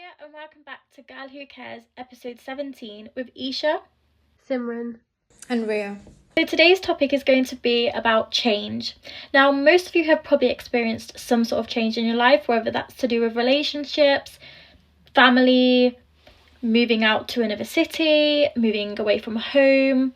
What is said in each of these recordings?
and welcome back to Girl Who Cares, episode 17 with Isha. Simran. And Rhea. So today's topic is going to be about change. Now, most of you have probably experienced some sort of change in your life, whether that's to do with relationships, family, moving out to another city, moving away from home,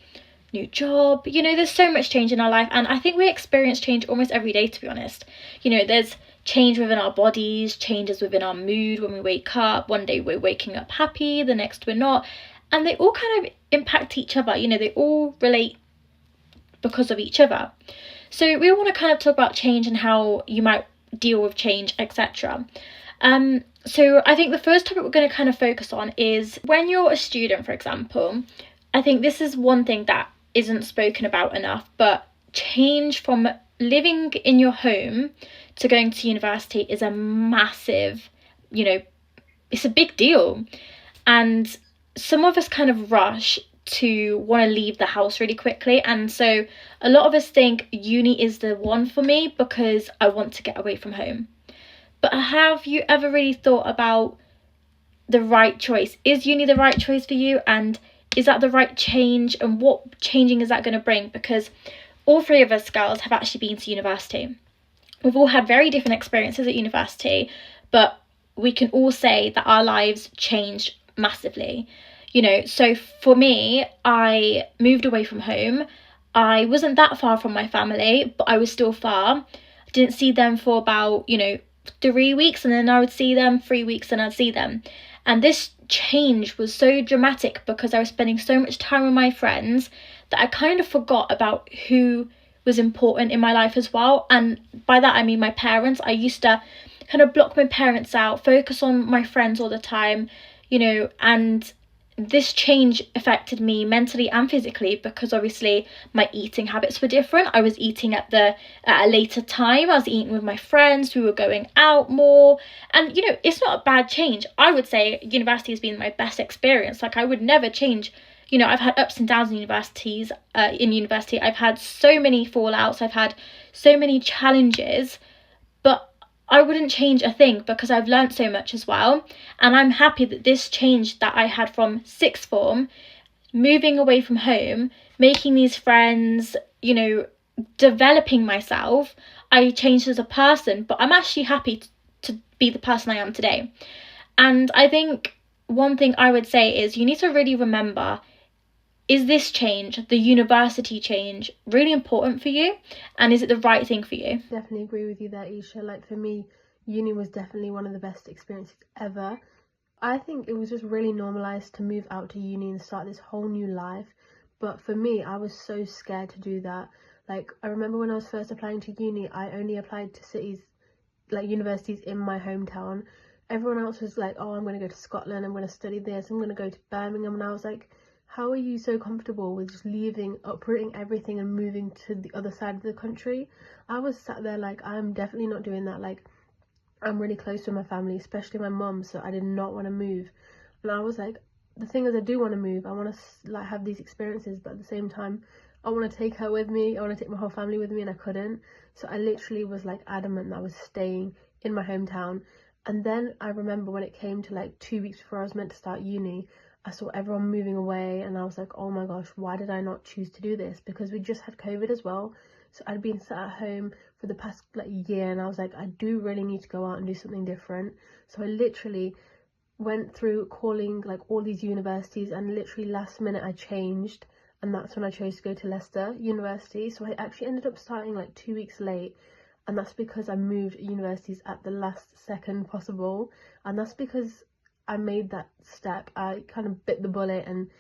new job. There's so much change in our life, and I think we experience change almost every day, to be honest. There's change within our bodies, changes within our mood when we wake up. One day we're waking up happy, the next we're not, and they all kind of impact each other. They all relate because of each other. So we want to kind of talk about change and how you might deal with change, etc. So I think the first topic we're going to kind of focus on is when you're a student, for example. I think this is one thing that isn't spoken about enough, but change from living in your home to going to university is a massive, it's a big deal. And some of us kind of rush to want to leave the house really quickly, and so a lot of us think uni is the one for me because I want to get away from home. But have you ever really thought about the right choice? Is uni the right choice for you, and is that the right change, and what changing is that going to bring? Because all three of us girls have actually been to university. We've all had very different experiences at university, but we can all say that our lives changed massively. So for me, I moved away from home. I wasn't that far from my family, but I was still far. I didn't see them for about, 3 weeks, and then I would see them 3 weeks and I'd see them. And this change was so dramatic because I was spending so much time with my friends that I kind of forgot about who was important in my life as well. And by that I mean my parents. I used to kind of block my parents out, focus on my friends all the time, and this change affected me mentally and physically because obviously my eating habits were different. I was eating at a later time. I was eating with my friends. We were going out more, and it's not a bad change. I would say university has been my best experience. Like, I would never change. I've had ups and downs in university. I've had so many fallouts. I've had so many challenges, but I wouldn't change a thing because I've learned so much as well. And I'm happy that this change that I had from sixth form, moving away from home, making these friends, developing myself, I changed as a person, but I'm actually happy to be the person I am today. And I think one thing I would say is you need to really remember, is this change, the university change, really important for you? And is it the right thing for you? Definitely agree with you there, Isha. Like, for me, uni was definitely one of the best experiences ever. I think it was just really normalised to move out to uni and start this whole new life. But for me, I was so scared to do that. Like, I remember when I was first applying to uni, I only applied to cities, like universities in my hometown. Everyone else was like, oh, I'm going to go to Scotland, I'm going to study this, I'm going to go to Birmingham. And I was like, how are you so comfortable with just leaving, uprooting everything and moving to the other side of the country? I was sat there like, I'm definitely not doing that. Like, I'm really close to my family, especially my mum, so I did not want to move. And I was like, the thing is, I do want to move. I want to like have these experiences, but at the same time, I want to take her with me. I want to take my whole family with me, and I couldn't. So I literally was like adamant that I was staying in my hometown. And then I remember when it came to like 2 weeks before I was meant to start uni, I saw everyone moving away, and I was like, oh my gosh, why did I not choose to do this? Because we just had COVID as well. So I'd been sat at home for the past year, and I was like, I do really need to go out and do something different. So I literally went through calling like all these universities, and literally last minute I changed, and that's when I chose to go to Leicester University. So I actually ended up starting like 2 weeks late, and that's because I moved universities at the last second possible, and that's because I made that step. I kind of bit the bullet and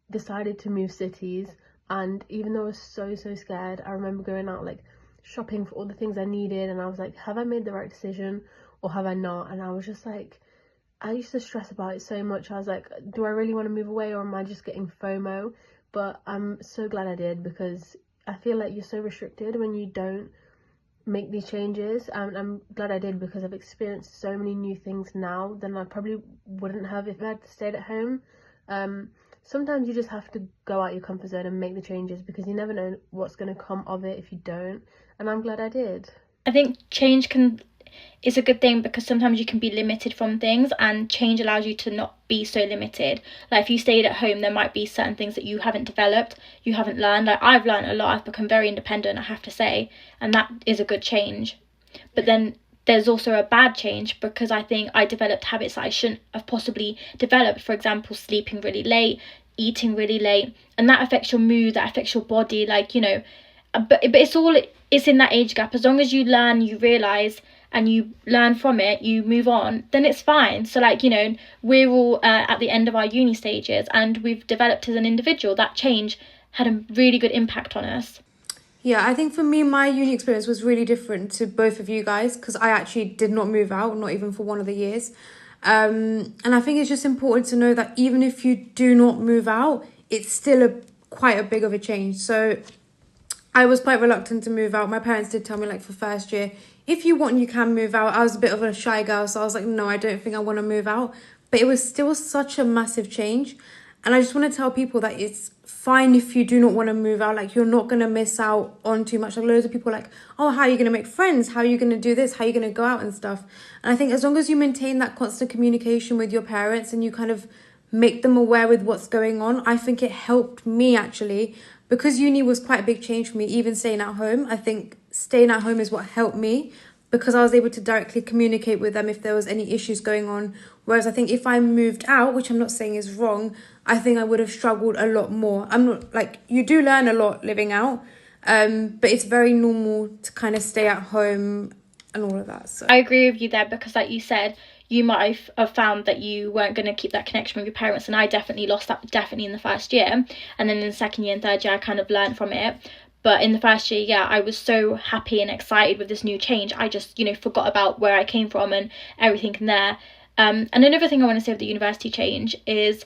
decided to move cities. And even though I was so scared, I remember going out like shopping for all the things I needed, and I was like, have I made the right decision or have I not? And I was just like, I used to stress about it so much. I was like, do I really want to move away, or am I just getting FOMO? But I'm so glad I did, because I feel like you're so restricted when you don't make these changes, and I'm glad I did, because I've experienced so many new things now than I probably wouldn't have if I had stayed at home. Sometimes you just have to go out your comfort zone and make the changes, because you never know what's going to come of it if you don't, and I'm glad I did. I think change can it's a good thing because sometimes you can be limited from things, and change allows you to not be so limited. Like if you stayed at home, there might be certain things that you haven't developed, you haven't learned. Like I've learned a lot, I've become very independent, I have to say, and that is a good change. But then there's also a bad change, because I think I developed habits that I shouldn't have possibly developed. For example, sleeping really late, eating really late, and that affects your mood, that affects your body, like, you know. But it's in that age gap. As long as you learn, you realise, and you learn from it, you move on, then it's fine. So like, you know, we're all at the end of our uni stages, and we've developed as an individual. That change had a really good impact on us. Yeah, I think for me, my uni experience was really different to both of you guys, because I actually did not move out, not even for one of the years. And I think it's just important to know that even if you do not move out, it's still quite a big of a change. So I was quite reluctant to move out. My parents did tell me, like, for first year, if you want, you can move out. I was a bit of a shy girl, so I was like, no, I don't think I want to move out. But it was still such a massive change. And I just want to tell people that it's fine if you do not want to move out. Like, you're not going to miss out on too much. Like, loads of people are like, oh, how are you going to make friends? How are you going to do this? How are you going to go out and stuff? And I think as long as you maintain that constant communication with your parents, and you kind of make them aware with what's going on, I think it helped me, actually, because uni was quite a big change for me, even staying at home. I think staying at home is what helped me, because I was able to directly communicate with them if there was any issues going on. Whereas I think if I moved out, which I'm not saying is wrong, I think I would have struggled a lot more. I'm not, like, you do learn a lot living out, but it's very normal to kind of stay at home and all of that. So I agree with you there, because like you said, you might have found that you weren't going to keep that connection with your parents, and I definitely lost that, definitely in the first year, and then in the second year and third year I kind of learned from it. But in the first year, yeah, I was so happy and excited with this new change. I just, you know, forgot about where I came from and everything in there. And another thing I want to say with the university change is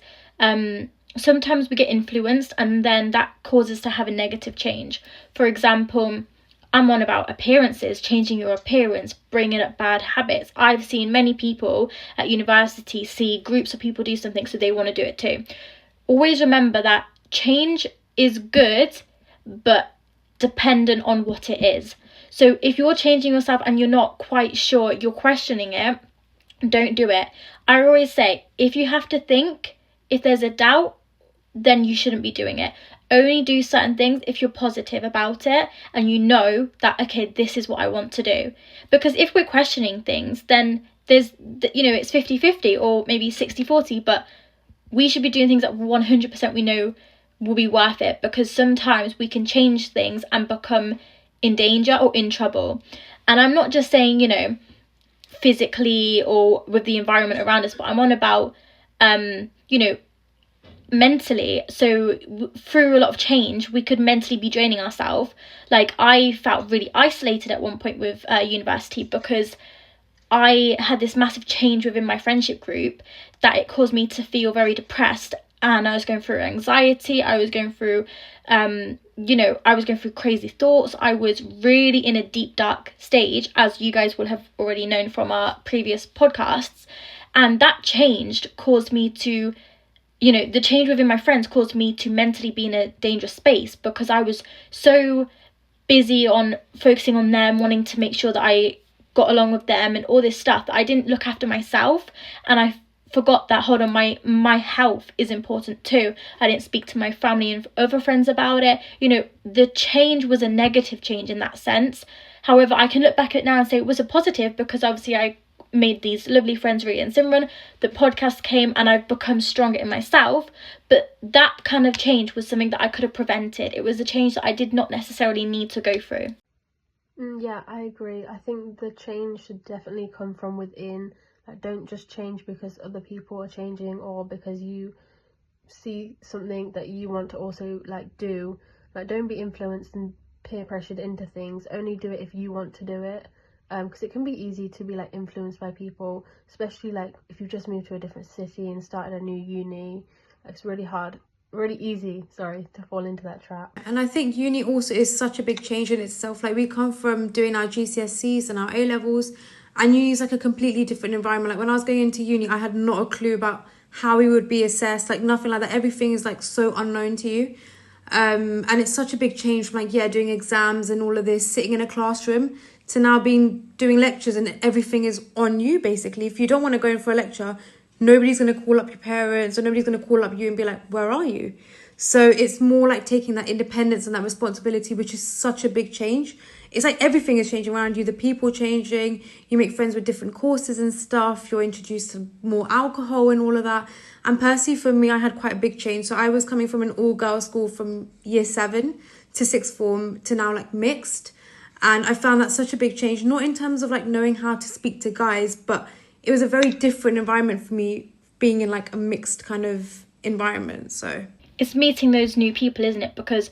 sometimes we get influenced, and then that causes to have a negative change. For example, I'm on about appearances, changing your appearance, bringing up bad habits. I've seen many people at university see groups of people do something, so they want to do it too. Always remember that change is good, but dependent on what it is. So if you're changing yourself and you're not quite sure, you're questioning it, don't do it. I always say, if you have to think, if there's a doubt, then you shouldn't be doing it. Only do certain things if you're positive about it and you know that, okay, this is what I want to do. Because if we're questioning things, then there's, you know, it's 50-50 or maybe 60-40, but we should be doing things that 100% we know will be worth it, because sometimes we can change things and become in danger or in trouble. And I'm not just saying, you know, physically or with the environment around us, but I'm on about, you know, mentally. So through a lot of change, we could mentally be draining ourselves. Like I felt really isolated at one point with university, because I had this massive change within my friendship group that it caused me to feel very depressed, and I was going through anxiety, I was going through you know, I was going through crazy thoughts. I was really in a deep dark stage, as you guys will have already known from our previous podcasts. And that changed caused me to, you know, the change within my friends caused me to mentally be in a dangerous space, because I was so busy on focusing on them, wanting to make sure that I got along with them and all this stuff, that I didn't look after myself. And I forgot that, hold on, my health is important too. I didn't speak to my family and other friends about it. You know, the change was a negative change in that sense. However, I can look back at it now and say it was a positive, because obviously I made these lovely friends, Rita and Simran. The podcast came and I've become stronger in myself. But that kind of change was something that I could have prevented. It was a change that I did not necessarily need to go through. Yeah, I agree. I think the change should definitely come from within. Like, don't just change because other people are changing, or because you see something that you want to also like do. Like, don't be influenced and peer pressured into things. Only do it if you want to do it. Because it can be easy to be like influenced by people, especially like if you've just moved to a different city and started a new uni. It's really easy to fall into that trap. And I think uni also is such a big change in itself. Like, we come from doing our GCSEs and our A levels, and uni is like a completely different environment. Like, when I was going into uni, I had not a clue about how we would be assessed, like nothing like that. Everything is like so unknown to you. And it's such a big change from like, yeah, doing exams and all of this, sitting in a classroom, to now doing lectures and everything is on you, basically. If you don't want to go in for a lecture, nobody's going to call up your parents or nobody's going to call up you and be like, where are you? So it's more like taking that independence and that responsibility, which is such a big change. It's like everything is changing around you. The people changing, you make friends with different courses and stuff. You're introduced to more alcohol and all of that. And personally, for me, I had quite a big change. So I was coming from an all-girls school from year 7 to 6th form to now like mixed. And I found that such a big change, not in terms of like knowing how to speak to guys, but it was a very different environment for me being in like a mixed kind of environment. So it's meeting those new people, isn't it? Because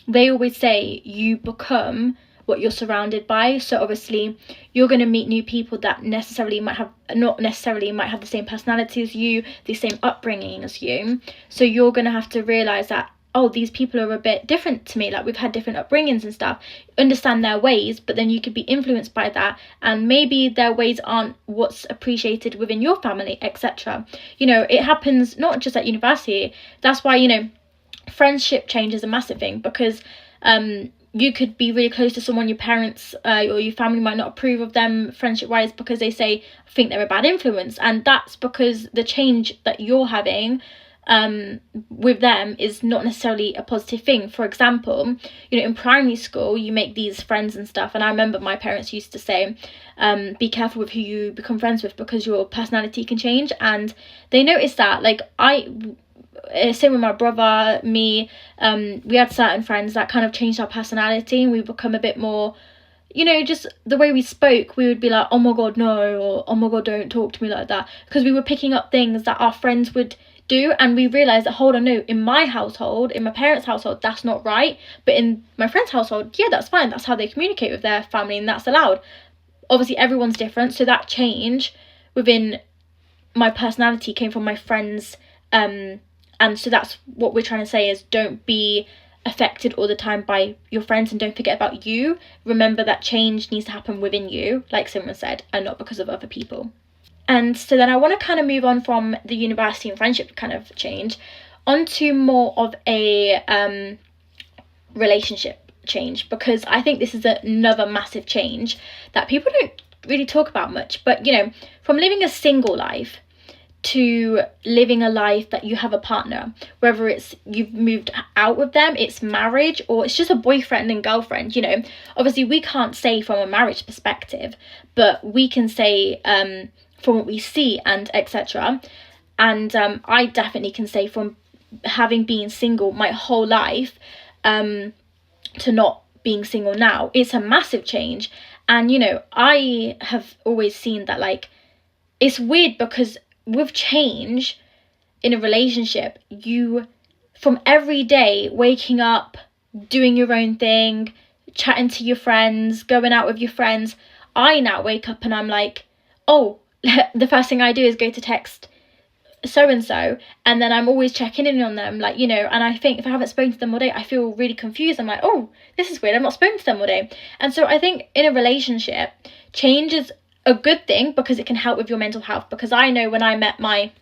they always say you become what you're surrounded by. So obviously you're going to meet new people that not necessarily might have the same personality as you, the same upbringing as you. So you're going to have to realize that, oh, these people are a bit different to me, like we've had different upbringings and stuff, understand their ways, but then you could be influenced by that, and maybe their ways aren't what's appreciated within your family, etc. You know, it happens not just at university. That's why, you know, friendship change is a massive thing, because you could be really close to someone, your parents or your family might not approve of them friendship wise because they think they're a bad influence, and that's because the change that you're having with them is not necessarily a positive thing. For example, you know, in primary school you make these friends and stuff, and I remember my parents used to say, be careful with who you become friends with because your personality can change. And they noticed that, like, same with my brother, me, we had certain friends that kind of changed our personality, and we become a bit more, you know, just the way we spoke, we would be like, oh my god, no, or oh my god, don't talk to me like that, because we were picking up things that our friends would do, and we realised that, hold on, no, in my household, in my parents' household, that's not right, but in my friend's household, yeah, that's fine, that's how they communicate with their family, and that's allowed. Obviously everyone's different, so that change within my personality came from my friends, and so that's what we're trying to say, is don't be affected all the time by your friends, and don't forget about you. Remember that change needs to happen within you, like Simran said, and not because of other people. And so then I want to kind of move on from the university and friendship kind of change onto more of a relationship change, because I think this is another massive change that people don't really talk about much. But, you know, from living a single life to living a life that you have a partner, whether it's you've moved out with them, it's marriage, or it's just a boyfriend and girlfriend, you know, obviously we can't say from a marriage perspective, but we can say from what we see and etc. And I definitely can say from having been single my whole life to not being single now, it's a massive change. And, you know, I have always seen that, like, it's weird because with change in a relationship, you, from every day waking up, doing your own thing, chatting to your friends, going out with your friends, I now wake up and I'm like, oh, the first thing I do is go to text so-and-so, and then I'm always checking in on them, like, you know, and I think if I haven't spoken to them all day, I feel really confused. I'm like, oh, this is weird, I've not spoken to them all day. And so I think in a relationship, change is a good thing because it can help with your mental health, because I know when I met my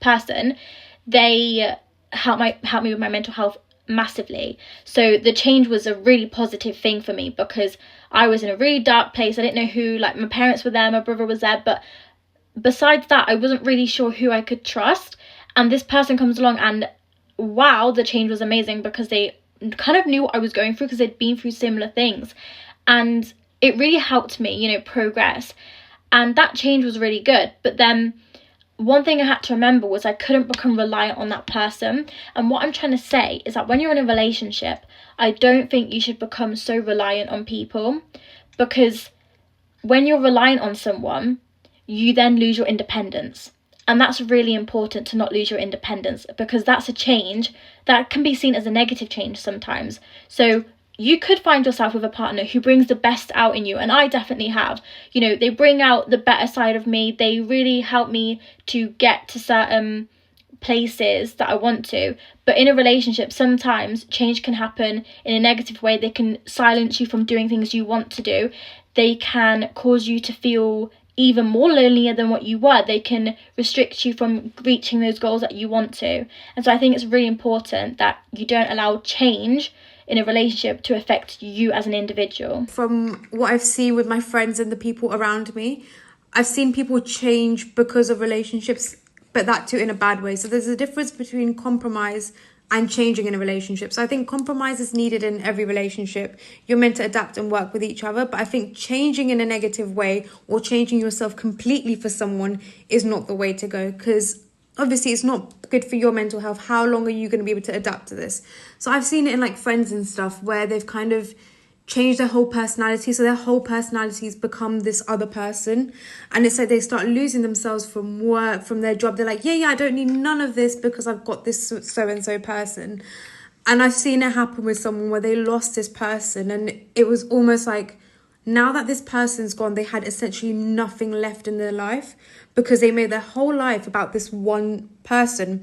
person, they helped me with my mental health massively. So the change was a really positive thing for me, because I was in a really dark place. I didn't know who, like, my parents were there, my brother was there, but besides that I wasn't really sure who I could trust. And this person comes along and wow, the change was amazing, because they kind of knew what I was going through because they'd been through similar things, and it really helped me, you know, progress. And that change was really good. But then one thing I had to remember was I couldn't become reliant on that person. And what I'm trying to say is that when you're in a relationship, I don't think you should become so reliant on people, because when you're reliant on someone, you then lose your independence. And that's really important, to not lose your independence, because that's a change that can be seen as a negative change sometimes. So you could find yourself with a partner who brings the best out in you, and I definitely have. You know, they bring out the better side of me. They really help me to get to certain places that I want to. But in a relationship, sometimes change can happen in a negative way. They can silence you from doing things you want to do. They can cause you to feel even more lonelier than what you were. They can restrict you from reaching those goals that you want to. And so I think it's really important that you don't allow change in a relationship to affect you as an individual. From what I've seen with my friends and the people around me, I've seen people change because of relationships, but that too in a bad way. So there's a difference between compromise and changing in a relationship. So I think compromise is needed in every relationship. You're meant to adapt and work with each other. But I think changing in a negative way or changing yourself completely for someone is not the way to go, because obviously it's not good for your mental health. How long are you going to be able to adapt to this? So I've seen it in like friends and stuff where they've kind of change their whole personality. So their whole personalities become this other person. And it's like they start losing themselves from work, from their job. They're like, yeah, I don't need none of this because I've got this so-and-so person. And I've seen it happen with someone where they lost this person. And it was almost like, now that this person's gone, they had essentially nothing left in their life because they made their whole life about this one person.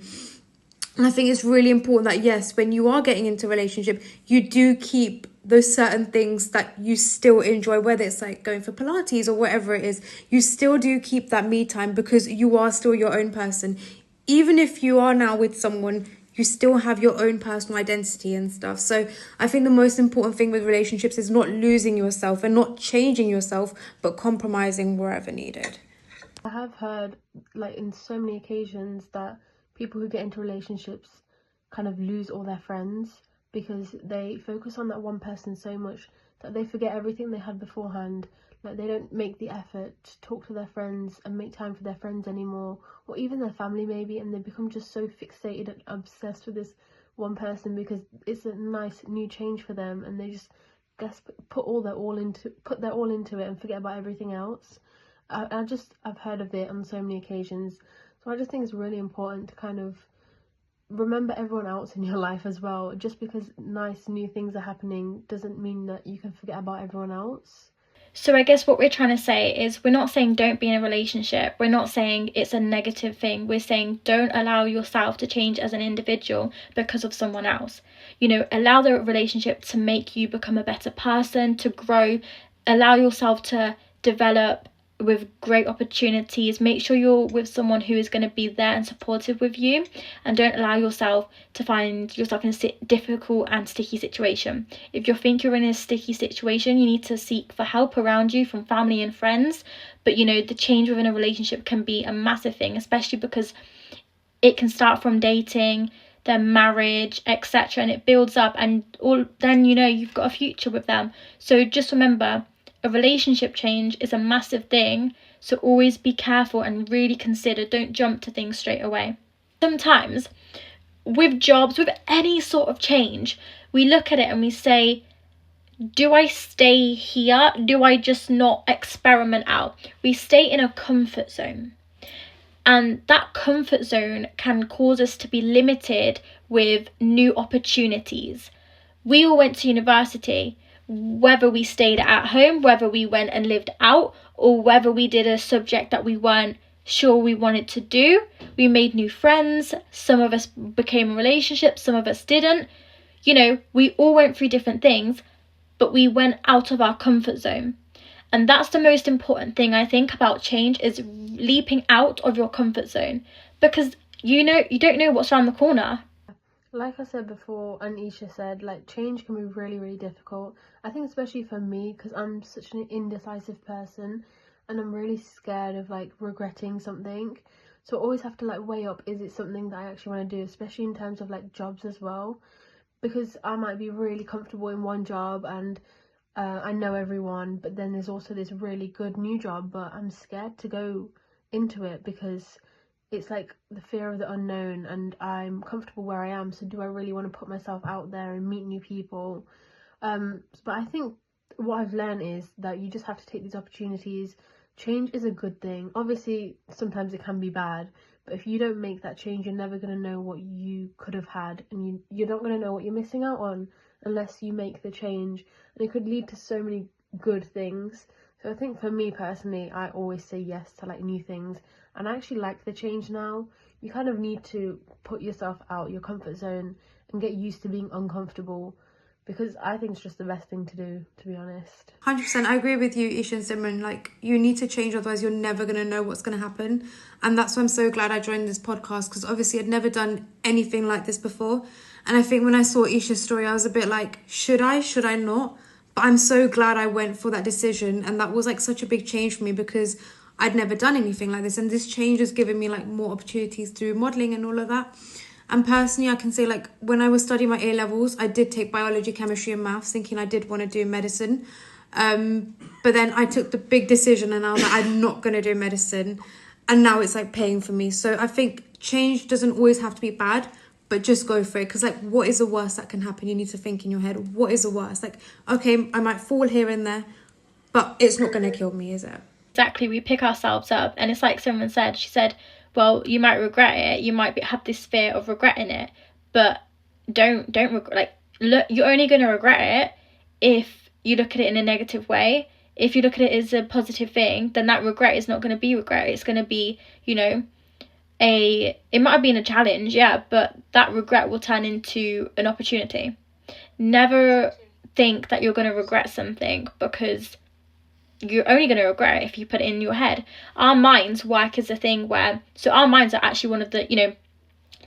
And I think it's really important that, yes, when you are getting into a relationship, you do keep those certain things that you still enjoy, whether it's like going for Pilates or whatever it is. You still do keep that me time because you are still your own person. Even if you are now with someone, you still have your own personal identity and stuff. So I think the most important thing with relationships is not losing yourself and not changing yourself, but compromising wherever needed. I have heard, like, in so many occasions that people who get into relationships kind of lose all their friends because they focus on that one person so much that they forget everything they had beforehand. Like, they don't make the effort to talk to their friends and make time for their friends anymore, or even their family maybe, and they become just so fixated and obsessed with this one person because it's a nice new change for them, and they just put their all into it and forget about everything else. I've heard of it on so many occasions. So I just think it's really important to kind of remember everyone else in your life as well. Just because nice new things are happening doesn't mean that you can forget about everyone else. So I guess what we're trying to say is we're not saying don't be in a relationship. We're not saying it's a negative thing. We're saying don't allow yourself to change as an individual because of someone else. You know, allow the relationship to make you become a better person, to grow, allow yourself to develop with great opportunities. Make sure you're with someone who is going to be there and supportive with you, and don't allow yourself to find yourself in a difficult and sticky situation. If you think you're in a sticky situation, you need to seek for help around you from family and friends. But you know, the change within a relationship can be a massive thing, especially because it can start from dating, then marriage, etc., and it builds up, and then you know you've got a future with them. So just remember, a relationship change is a massive thing, so always be careful and really consider. Don't jump to things straight away. Sometimes with jobs, with any sort of change, we look at it and we say, do I stay here? Do I just not experiment out? We stay in a comfort zone. And that comfort zone can cause us to be limited with new opportunities. We all went to university. Whether we stayed at home, whether we went and lived out, or whether we did a subject that we weren't sure we wanted to do, we made new friends. Some of us became in relationships, some of us didn't. You know, we all went through different things, but we went out of our comfort zone. And that's the most important thing I think about change, is leaping out of your comfort zone, because you don't know what's around the corner. Like I said before, and Isha said, like, change can be really, really difficult. I think especially for me, because I'm such an indecisive person and I'm really scared of like regretting something. So I always have to like weigh up, is it something that I actually want to do, especially in terms of like jobs as well, because I might be really comfortable in one job and I know everyone, but then there's also this really good new job, but I'm scared to go into it because it's like the fear of the unknown, and I'm comfortable where I am, so do I really want to put myself out there and meet new people? But I think what I've learned is that you just have to take these opportunities. Change is a good thing. Obviously, sometimes it can be bad, but if you don't make that change, you're never going to know what you could have had, and you're not going to know what you're missing out on unless you make the change, and it could lead to so many good things. So I think for me personally, I always say yes to like new things, and I actually like the change now. You kind of need to put yourself out your comfort zone and get used to being uncomfortable, because I think it's just the best thing to do, to be honest. 100%. I agree with you, Isha and Simran. Like, you need to change, otherwise you're never going to know what's going to happen. And that's why I'm so glad I joined this podcast, because obviously I'd never done anything like this before. And I think when I saw Isha's story, I was a bit like, should I not? But I'm so glad I went for that decision. And that was like such a big change for me, because I'd never done anything like this. And this change has given me like more opportunities through modelling and all of that. And personally, I can say, like, when I was studying my A-levels, I did take biology, chemistry and maths, thinking I did want to do medicine. But then I took the big decision and I was like, I'm not going to do medicine. And now it's like paying for me. So I think change doesn't always have to be bad, but just go for it. Because like, what is the worst that can happen? You need to think in your head, what is the worst? Like, okay, I might fall here and there, but it's not going to kill me, is it? Exactly, we pick ourselves up. And it's like someone said, she said, well, you might regret it, you might have this fear of regretting it, but don't regret. Like, look, you're only going to regret it if you look at it in a negative way. If you look at it as a positive thing, then that regret is not going to be regret. It's going to be, you know, it might have been a challenge, yeah, but that regret will turn into an opportunity. Never think that you're going to regret something, because you're only going to regret it if you put it in your head. Our minds work as a thing where, so our minds are actually one of the, you know,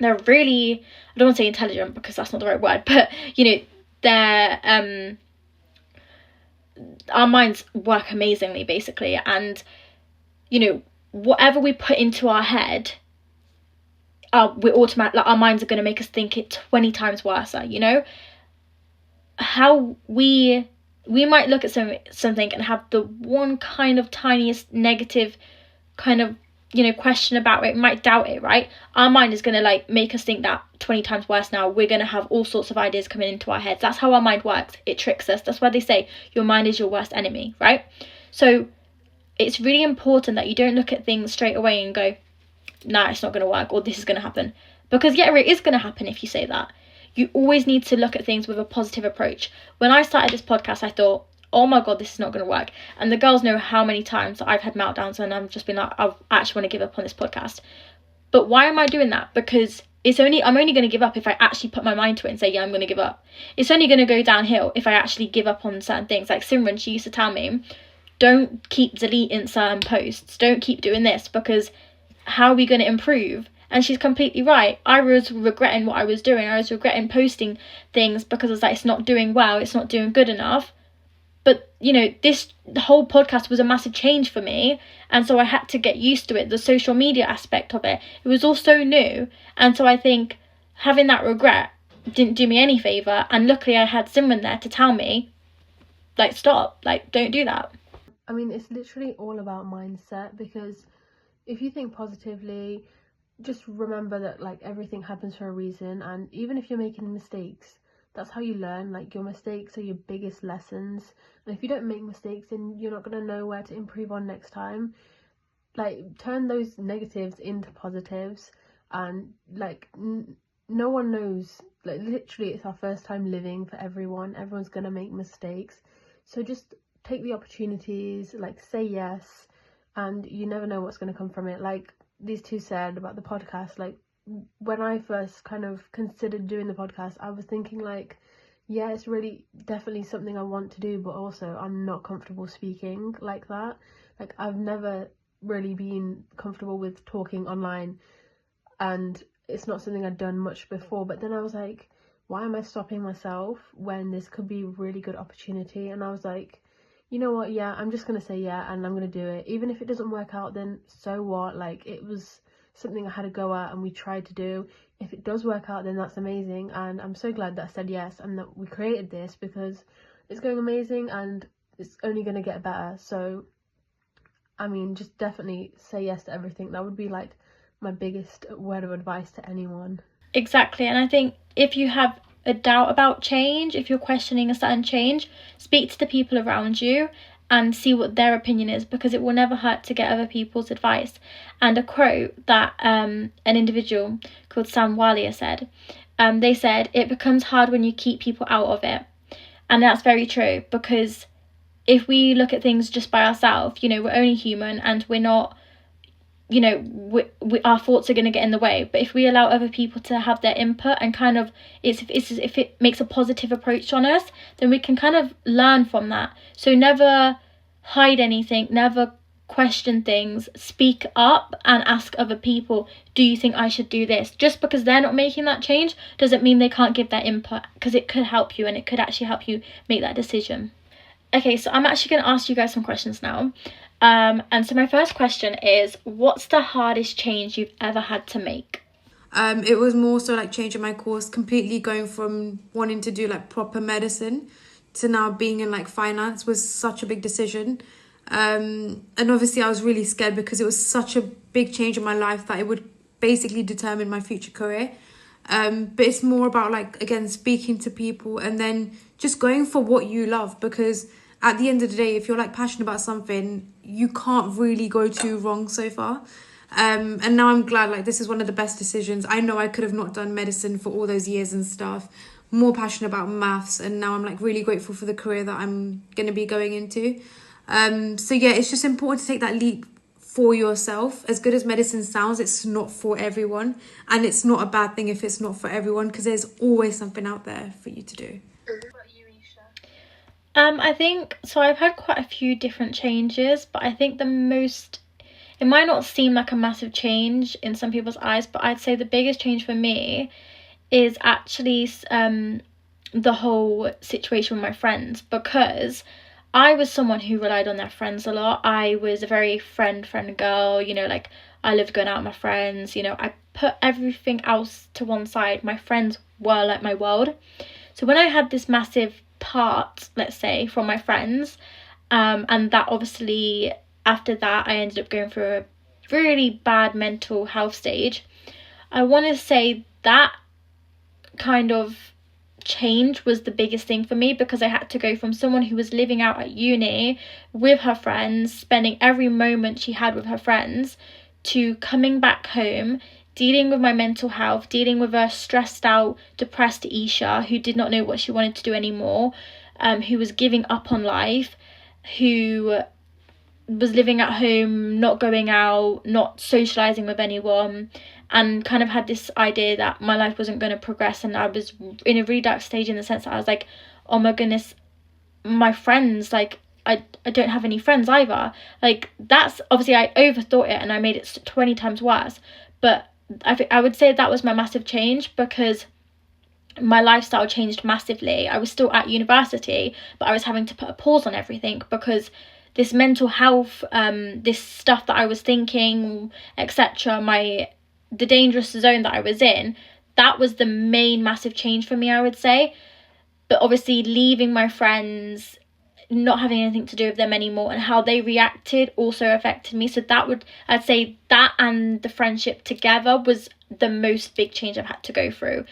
they're really, I don't want to say intelligent because that's not the right word, but, you know, they're, our minds work amazingly, basically. And, you know, whatever we put into our head, we're automatic, like, our minds are going to make us think it 20 times worse, you know? How we might look at something and have the one kind of tiniest negative kind of, you know, question about it, might doubt it, right? Our mind is going to like make us think that 20 times worse. Now we're going to have all sorts of ideas coming into our heads. That's how our mind works. It tricks us. That's why they say your mind is your worst enemy, right? So it's really important that you don't look at things straight away and go, nah, it's not going to work, or this is going to happen. Because yeah, it is going to happen if you say that. You always need to look at things with a positive approach. When I started this podcast, I thought, oh my God, this is not going to work. And the girls know how many times I've had meltdowns and I've just been like, I actually want to give up on this podcast. But why am I doing that? Because I'm only going to give up if I actually put my mind to it and say, yeah, I'm going to give up. It's only going to go downhill if I actually give up on certain things. Like Simran, she used to tell me, don't keep deleting certain posts. Don't keep doing this, because how are we going to improve? And she's completely right. I was regretting what I was doing. I was regretting posting things because I was like, it's not doing well, it's not doing good enough. But, you know, the whole podcast was a massive change for me. And so I had to get used to it, the social media aspect of it. It was all so new. And so I think having that regret didn't do me any favour. And luckily I had Simran there to tell me, like, stop, like, don't do that. I mean, it's literally all about mindset, because if you think positively, just remember that like everything happens for a reason, and even if you're making mistakes, that's how you learn. Like, your mistakes are your biggest lessons, and if you don't make mistakes, then you're not going to know where to improve on next time. Like, turn those negatives into positives. And like no one knows, like, literally it's our first time living for everyone's going to make mistakes, so just take the opportunities, like, say yes, and you never know what's going to come from it. Like these two said about the podcast, like, when I first kind of considered doing the podcast, I was thinking like, yeah, it's really definitely something I want to do, but also I'm not comfortable speaking like that. Like, I've never really been comfortable with talking online, and it's not something I'd done much before. But then I was like, why am I stopping myself when this could be a really good opportunity? And I was like, you know what, yeah, I'm just gonna say yeah, and I'm gonna do it. Even if it doesn't work out, then so what? Like, it was something I had to go at and we tried to do. If it does work out, then that's amazing, and I'm so glad that I said yes and that we created this, because it's going amazing and it's only going to get better. So I mean, just definitely say yes to everything. That would be like my biggest word of advice to anyone. Exactly. And I think if you have a doubt about change, if you're questioning a certain change, speak to the people around you and see what their opinion is, because it will never hurt to get other people's advice. And a quote that an individual called Sam Walia said, they said, it becomes hard when you keep people out of it. And that's very true, because if we look at things just by ourselves, you know, we're only human and we're not our thoughts are going to get in the way. But if we allow other people to have their input and kind of if it makes a positive approach on us, then we can kind of learn from that. So never hide anything, never question things, speak up and ask other people, do you think I should do this? Just because they're not making that change doesn't mean they can't give their input, because it could help you and it could actually help you make that decision. Okay, so I'm actually going to ask you guys some questions now. And so my first question is, what's the hardest change you've ever had to make? It was more so like changing my course, completely going from wanting to do like proper medicine to now being in like finance was such a big decision. And obviously I was really scared because it was such a big change in my life that it would basically determine my future career. But it's more about like, again, speaking to people and then just going for what you love, because at the end of the day, if you're like passionate about something, you can't really go too wrong so far. And now I'm glad, like, this is one of the best decisions. I know I could have not done medicine for all those years and stuff, more passionate about maths, and now I'm like really grateful for the career that I'm going to be going into. So yeah, it's just important to take that leap for yourself. As good as medicine sounds, it's not for everyone, and it's not a bad thing if it's not for everyone, because there's always something out there for you to do. I think so. I've had quite a few different changes, but I think it might not seem like a massive change in some people's eyes, but I'd say the biggest change for me is actually the whole situation with my friends, because I was someone who relied on their friends a lot. I was a very friend girl, like I loved going out with my friends, I put everything else to one side. My friends were like my world. So when I had this massive part, let's say, from my friends, and that obviously after that I ended up going through a really bad mental health stage, I want to say that kind of change was the biggest thing for me, because I had to go from someone who was living out at uni with her friends, spending every moment she had with her friends, to coming back home, dealing with my mental health, dealing with a stressed out, depressed Isha who did not know what she wanted to do anymore, who was giving up on life, who was living at home, not going out, not socializing with anyone, and kind of had this idea that my life wasn't going to progress. And I was in a really dark stage, in the sense that I was like, oh my goodness, my friends, like I don't have any friends either. Like, that's obviously, I overthought it and I made it 20 times worse. But I would say that was my massive change, because my lifestyle changed massively. I was still at university, but I was having to put a pause on everything, because this mental health, this stuff that I was thinking, etc., the dangerous zone that I was in, that was the main massive change for me, I would say. But obviously leaving my friends, not having anything to do with them anymore, and how they reacted also affected me. So I'd say that and the friendship together was the most big change I've had to go through.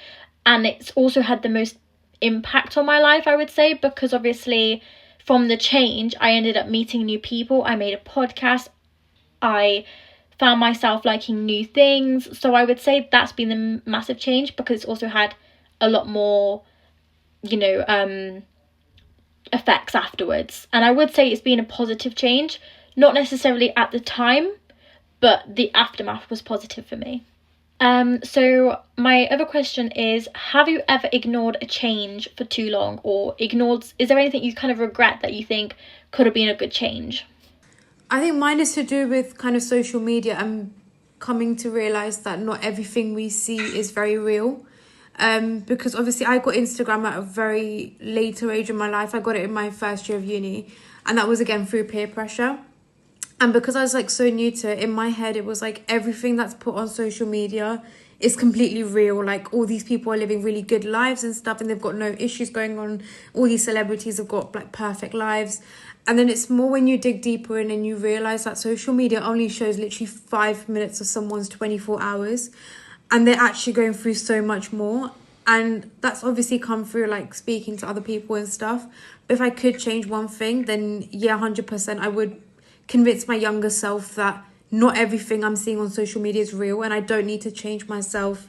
And it's also had the most impact on my life, I would say, because obviously from the change, I ended up meeting new people. I made a podcast. I found myself liking new things. So I would say that's been the massive change, because it's also had a lot more, effects afterwards. And I would say it's been a positive change, not necessarily at the time, but the aftermath was positive for me. So my other question is, have you ever ignored a change for too long, or is there anything you kind of regret that you think could have been a good change? I think mine is to do with kind of social media and coming to realise that not everything we see is very real. Because obviously I got Instagram at a very later age in my life. I got it in my first year of uni, and that was again through peer pressure. And because I was like so new to it, in my head it was like everything that's put on social media is completely real. Like, all these people are living really good lives and stuff, and they've got no issues going on. All these celebrities have got like perfect lives. And then it's more when you dig deeper in and you realise that social media only shows literally 5 minutes of someone's 24 hours. And they're actually going through so much more. And that's obviously come through like speaking to other people and stuff. But if I could change one thing, then yeah, 100% I would convince my younger self that not everything I'm seeing on social media is real, and I don't need to change myself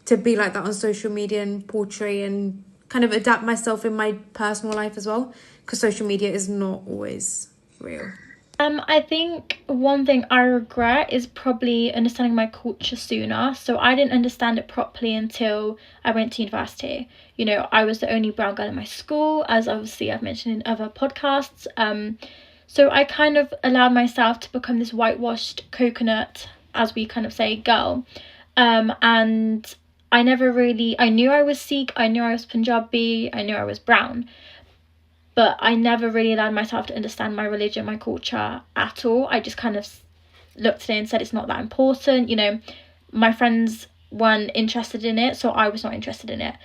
to be like that on social media and portray and kind of adapt myself in my personal life as well, because social media is not always real. I think one thing I regret is probably understanding my culture sooner. So I didn't understand it properly until I went to university. You know, I was the only brown girl in my school, as obviously I've mentioned in other podcasts. So I kind of allowed myself to become this whitewashed coconut, as we kind of say, girl. And I never really, I knew I was Sikh, I knew I was Punjabi, I knew I was brown. But I never really allowed myself to understand my religion, my culture at all. I just kind of looked at it and said it's not that important. You know, my friends weren't interested in it, so I was not interested in it.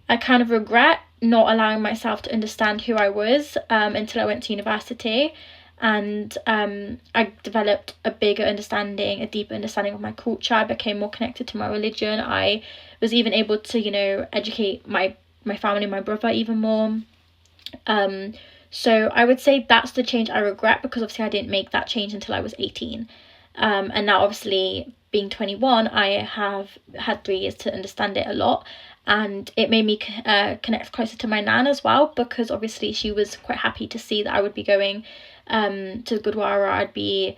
I kind of regret not allowing myself to understand who I was until I went to university. And I developed a bigger understanding, a deeper understanding of my culture. I became more connected to my religion. I was even able to, you know, educate my family, my brother even more. So I would say that's the change I regret, because obviously I didn't make that change until I was 18. And now obviously being 21, I have had 3 years to understand it a lot, and it made me connect closer to my nan as well, because obviously she was quite happy to see that I would be going to the Gurdwara, I'd be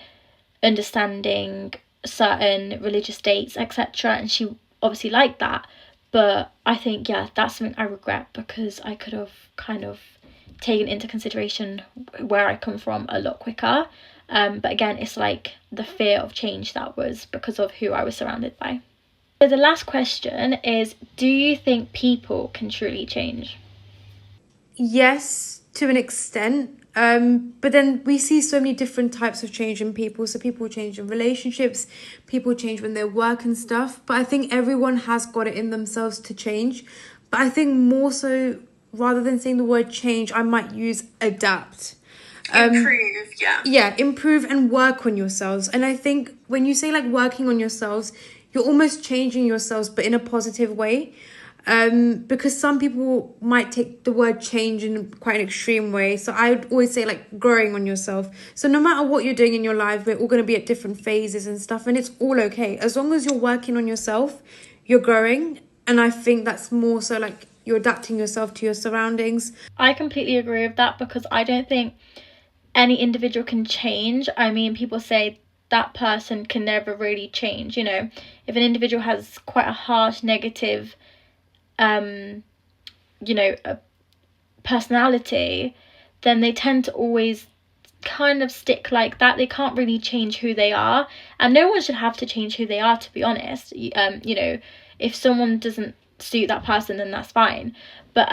understanding certain religious dates, etc., and she obviously liked that. But I think, yeah, that's something I regret, because I could have kind of taken into consideration where I come from a lot quicker. But again, it's like the fear of change that was because of who I was surrounded by. So the last question is, do you think people can truly change? Yes, to an extent. But then we see so many different types of change in people. So people change in relationships, people change when they work and stuff. But I think everyone has got it in themselves to change. But I think more so, rather than saying the word change, I might use adapt. Improve, yeah. Yeah, improve and work on yourselves. And I think when you say like working on yourselves, you're almost changing yourselves, but in a positive way. Because some people might take the word change in quite an extreme way. So I would always say like growing on yourself. So no matter what you're doing in your life, we're all going to be at different phases and stuff, and it's all okay. As long as you're working on yourself, you're growing. And I think that's more so like you're adapting yourself to your surroundings. I completely agree with that, because I don't think any individual can change. I mean, people say that person can never really change. You know, if an individual has quite a harsh, negative you know, a personality, then they tend to always kind of stick like that. They can't really change who they are, and no one should have to change who they are, to be honest. You know, if someone doesn't suit that person, then that's fine. But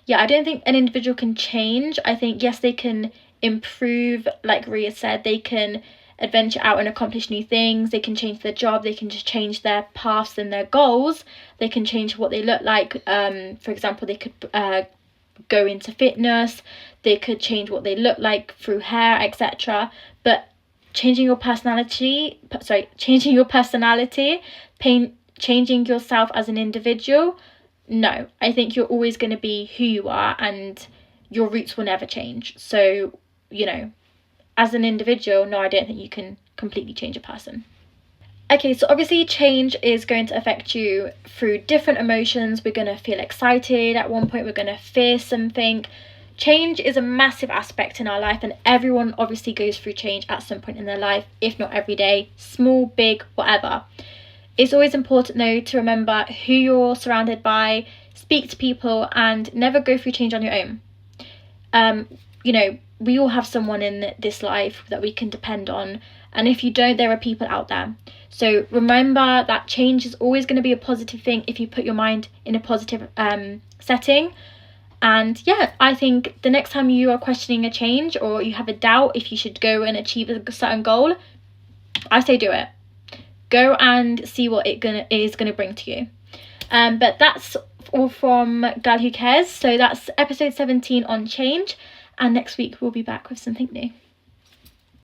yeah, I don't think an individual can change. I think, yes, they can improve, like Ria said, they can adventure out and accomplish new things, they can change their job, they can just change their paths and their goals, they can change what they look like. For example, they could go into fitness, they could change what they look like through hair, etc. But changing your personality, changing yourself as an individual, no. I think you're always going to be who you are, and your roots will never change. So, you know, as an individual, no, I don't think you can completely change a person. Okay, so obviously change is going to affect you through different emotions. We're going to feel excited. At one point, we're going to fear something. Change is a massive aspect in our life, and everyone obviously goes through change at some point in their life, if not every day, small, big, whatever. It's always important, though, to remember who you're surrounded by, speak to people, and never go through change on your own. You know, we all have someone in this life that we can depend on, and if you don't, there are people out there. So remember that change is always going to be a positive thing if you put your mind in a positive setting. And yeah, I think the next time you are questioning a change, or you have a doubt if you should go and achieve a certain goal, I say do it. Go and see what it is gonna bring to you. But that's all from Girl Who Cares. So that's episode 17 on change, and next week we'll be back with something new.